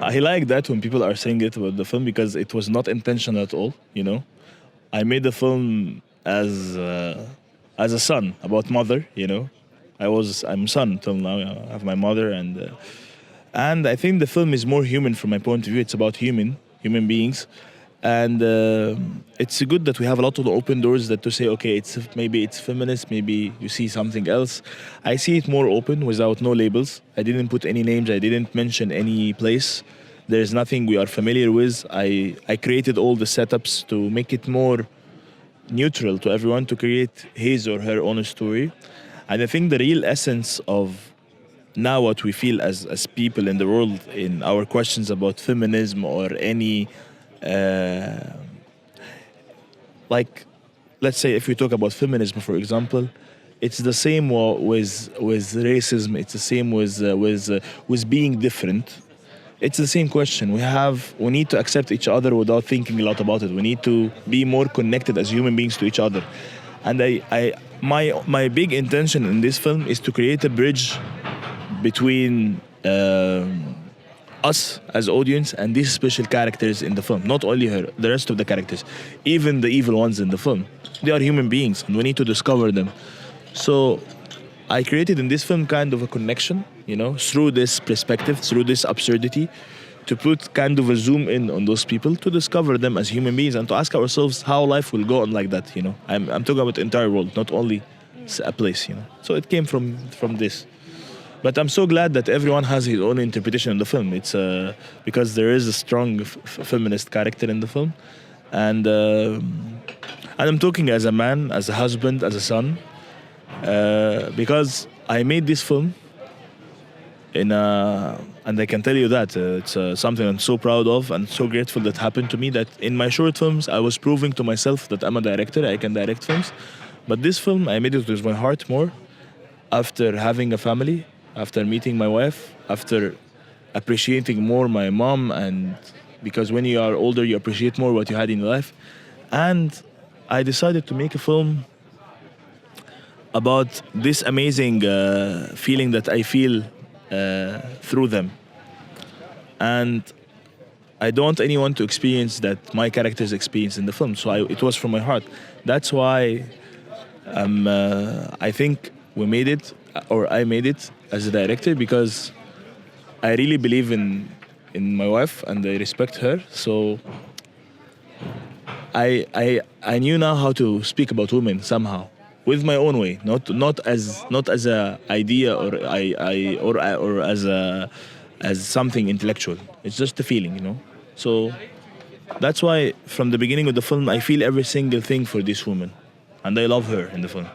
I like that when people are saying it about the film because it was not intentional at all. I made the film as a son about mother. I'm son till now. I have my mother, and I think the film is more human from my point of view. It's about human beings, and it's good that we have a lot of open doors that to say, okay, maybe it's feminist, maybe you see something else. I see it more open without no labels. I didn't put any names. I didn't mention any place. There's nothing we are familiar with. I created all the setups to make it more neutral to everyone, to create his or her own story. And I think the real essence of now what we feel as people in the world, in our questions about feminism or any like, let's say if we talk about feminism, for example, it's the same with racism. It's the same with being different. It's the same question. We need to accept each other without thinking a lot about it. We need to be more connected as human beings to each other. And my big intention in this film is to create a bridge between us as audience and these special characters in the film. Not only her, the rest of the characters, even the evil ones in the film. They are human beings and we need to discover them. So I created in this film kind of a connection, through this perspective, through this absurdity, to put kind of a zoom in on those people, to discover them as human beings and to ask ourselves how life will go on like that. I'm talking about the entire world, not only a place. So it came from this. But I'm so glad that everyone has his own interpretation of the film. It's because there is a strong feminist character in the film, and I'm talking as a man, as a husband, as a son, because I made this film and I can tell you that it's something I'm so proud of and so grateful that happened to me. That in my short films, I was proving to myself that I'm a director. I can direct films, but this film I made it with my heart more, after having a family, after meeting my wife, after appreciating more my mom, and because when you are older you appreciate more what you had in your life. And I decided to make a film about this amazing feeling that I feel through them. And I don't want anyone to experience that my characters experience in the film, so it was from my heart. That's why I think we made it, or I made it as a director, because I really believe in my wife and I respect her. So I knew now how to speak about women somehow, with my own way, not as a idea or as something intellectual. It's just a feeling. So that's why from the beginning of the film I feel every single thing for this woman, and I love her in the film.